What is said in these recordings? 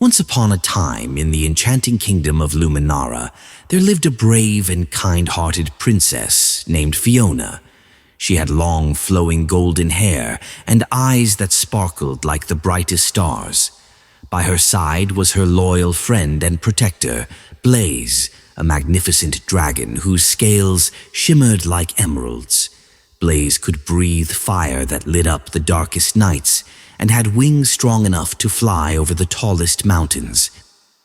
Once upon a time, in the enchanting kingdom of Luminara, there lived a brave and kind-hearted princess named Fiona. She had long, flowing golden hair and eyes that sparkled like the brightest stars. By her side was her loyal friend and protector, Blaze, a magnificent dragon whose scales shimmered like emeralds. Blaze could breathe fire that lit up the darkest nights and had wings strong enough to fly over the tallest mountains.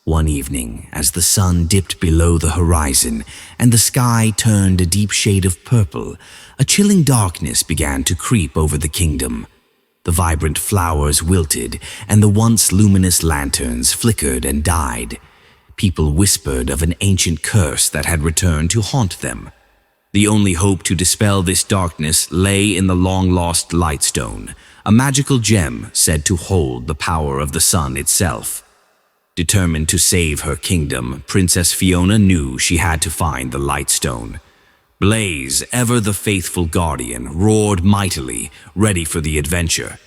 One evening, as the sun dipped below the horizon and the sky turned a deep shade of purple, a chilling darkness began to creep over the kingdom. The vibrant flowers wilted, and the once luminous lanterns flickered and died. People whispered of an ancient curse that had returned to haunt them. The only hope to dispel this darkness lay in the long-lost Lightstone, a magical gem said to hold the power of the sun itself. Determined to save her kingdom, Princess Fiona knew she had to find the Lightstone. Blaze, ever the faithful guardian, roared mightily, ready for the adventure.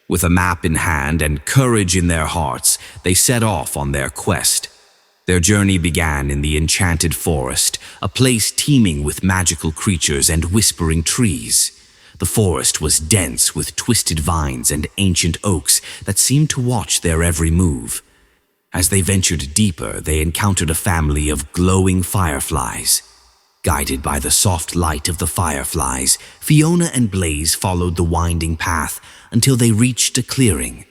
With a map in hand and courage in their hearts, they set off on their quest. Their journey began in the Enchanted Forest, a place teeming with magical creatures and whispering trees. The forest was dense with twisted vines and ancient oaks that seemed to watch their every move. As they ventured deeper, they encountered a family of glowing fireflies. Guided by the soft light of the fireflies, Fiona and Blaze followed the winding path until they reached a clearing.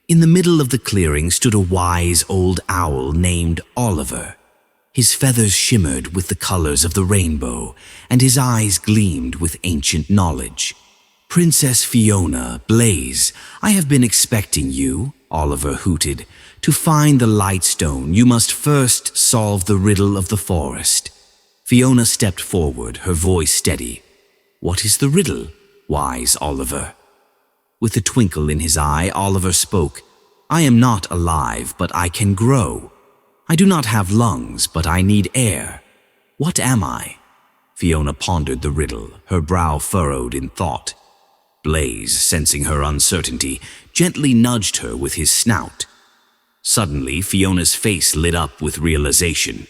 In the middle of the clearing stood a wise old owl named Oliver. His feathers shimmered with the colors of the rainbow, and his eyes gleamed with ancient knowledge. "Princess Fiona, Blaze, I have been expecting you," Oliver hooted. "To find the Lightstone, you must first solve the riddle of the forest." Fiona stepped forward, her voice steady. "What is the riddle, wise Oliver?" With a twinkle in his eye, Oliver spoke. "I am not alive, but I can grow. I do not have lungs, but I need air. What am I?" Fiona pondered the riddle, her brow furrowed in thought. Blaze, sensing her uncertainty, gently nudged her with his snout. Suddenly, Fiona's face lit up with realization.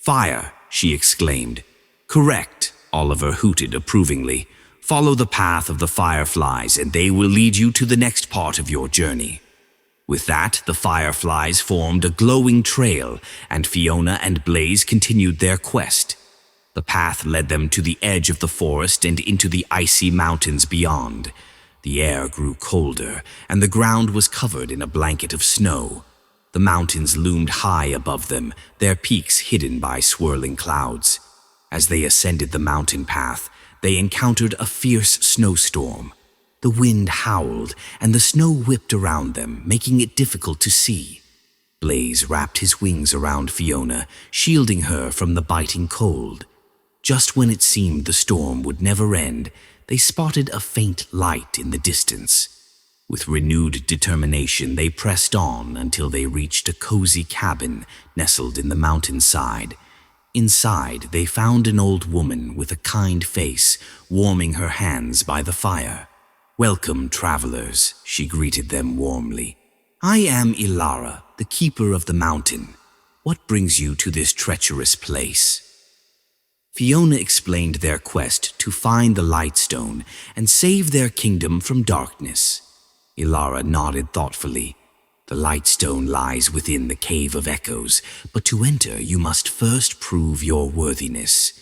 "Fire!" she exclaimed. "Correct," Oliver hooted approvingly. "Follow the path of the fireflies, and they will lead you to the next part of your journey." With that, the fireflies formed a glowing trail, and Fiona and Blaze continued their quest. The path led them to the edge of the forest and into the icy mountains beyond. The air grew colder, and the ground was covered in a blanket of snow. The mountains loomed high above them, their peaks hidden by swirling clouds. As they ascended the mountain path, they encountered a fierce snowstorm. The wind howled, and the snow whipped around them, making it difficult to see. Blaze wrapped his wings around Fiona, shielding her from the biting cold. Just when it seemed the storm would never end, they spotted a faint light in the distance. With renewed determination, they pressed on until they reached a cozy cabin nestled in the mountainside. Inside, they found an old woman with a kind face, warming her hands by the fire. "Welcome, travelers," she greeted them warmly. "I am Ilara, the keeper of the mountain. What brings you to this treacherous place?" Fiona explained their quest to find the Lightstone and save their kingdom from darkness. Ilara nodded thoughtfully. "The Lightstone lies within the Cave of Echoes, but to enter you must first prove your worthiness.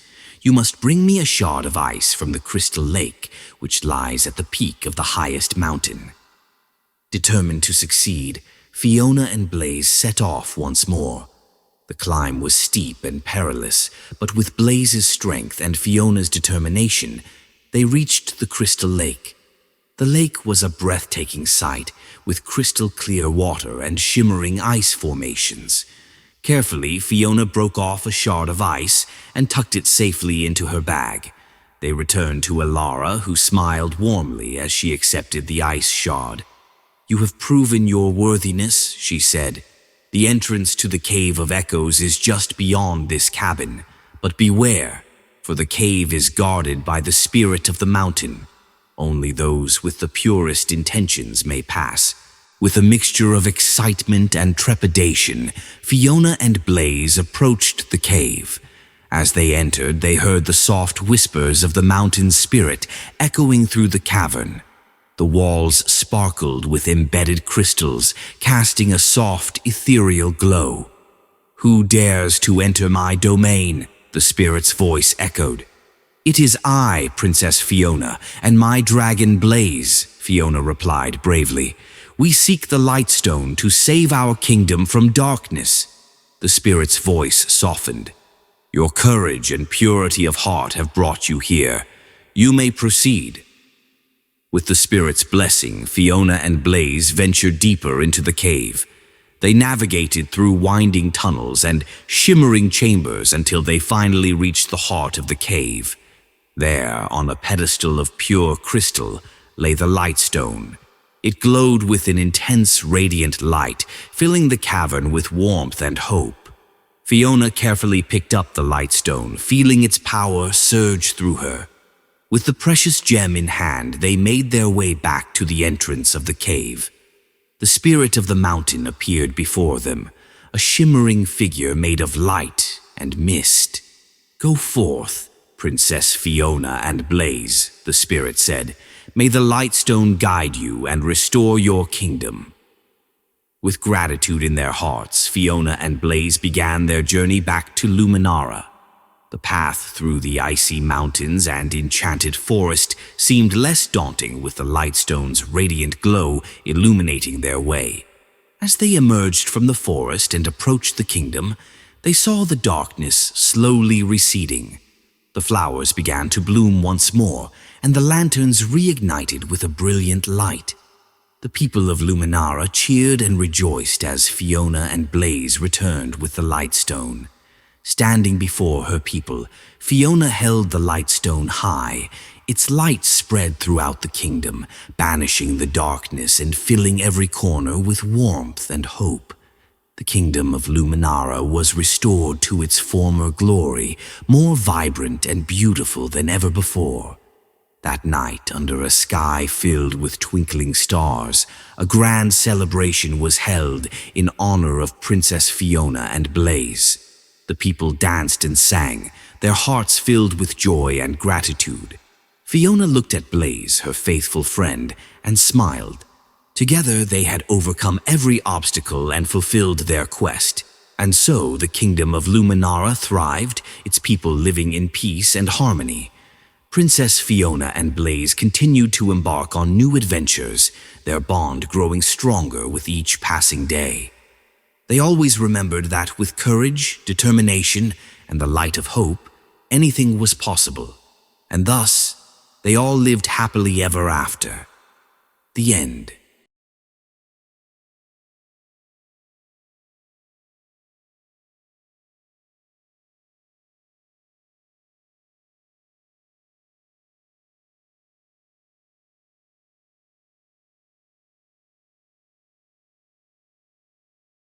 You must bring me a shard of ice from the crystal lake, which lies at the peak of the highest mountain." Determined to succeed, Fiona and Blaze set off once more. The climb was steep and perilous, but with Blaze's strength and Fiona's determination, they reached the crystal lake. The lake was a breathtaking sight, with crystal-clear water and shimmering ice formations. Carefully, Fiona broke off a shard of ice and tucked it safely into her bag. They returned to Ilara, who smiled warmly as she accepted the ice shard. "You have proven your worthiness," she said. "The entrance to the Cave of Echoes is just beyond this cabin. But beware, for the cave is guarded by the spirit of the mountain. Only those with the purest intentions may pass. With a mixture of excitement and trepidation, Fiona and Blaze approached the cave. As they entered, they heard the soft whispers of the mountain spirit echoing through the cavern. The walls sparkled with embedded crystals, casting a soft, ethereal glow. "Who dares to enter my domain?" the spirit's voice echoed. "It is I, Princess Fiona, and my dragon Blaze," Fiona replied bravely. "We seek the Lightstone to save our kingdom from darkness." The spirit's voice softened. "Your courage and purity of heart have brought you here. You may proceed." With the spirit's blessing, Fiona and Blaze ventured deeper into the cave. They navigated through winding tunnels and shimmering chambers until they finally reached the heart of the cave. There, on a pedestal of pure crystal, lay the Lightstone. It glowed with an intense, radiant light, filling the cavern with warmth and hope. Fiona carefully picked up the Lightstone, feeling its power surge through her. With the precious gem in hand, they made their way back to the entrance of the cave. The spirit of the mountain appeared before them, a shimmering figure made of light and mist. "Go forth, Princess Fiona and Blaze," the spirit said. "May the Lightstone guide you and restore your kingdom." With gratitude in their hearts, Fiona and Blaze began their journey back to Luminara. The path through the icy mountains and enchanted forest seemed less daunting with the Lightstone's radiant glow illuminating their way. As they emerged from the forest and approached the kingdom, they saw the darkness slowly receding. The flowers began to bloom once more, and the lanterns reignited with a brilliant light. The people of Luminara cheered and rejoiced as Fiona and Blaze returned with the Lightstone. Standing before her people, Fiona held the Lightstone high. Its light spread throughout the kingdom, banishing the darkness and filling every corner with warmth and hope. The kingdom of Luminara was restored to its former glory, more vibrant and beautiful than ever before. That night, under a sky filled with twinkling stars, a grand celebration was held in honor of Princess Fiona and Blaze. The people danced and sang, their hearts filled with joy and gratitude. Fiona looked at Blaze, her faithful friend, and smiled. Together they had overcome every obstacle and fulfilled their quest. And so the kingdom of Luminara thrived, its people living in peace and harmony. Princess Fiona and Blaze continued to embark on new adventures, their bond growing stronger with each passing day. They always remembered that with courage, determination, and the light of hope, anything was possible. And thus, they all lived happily ever after. The end.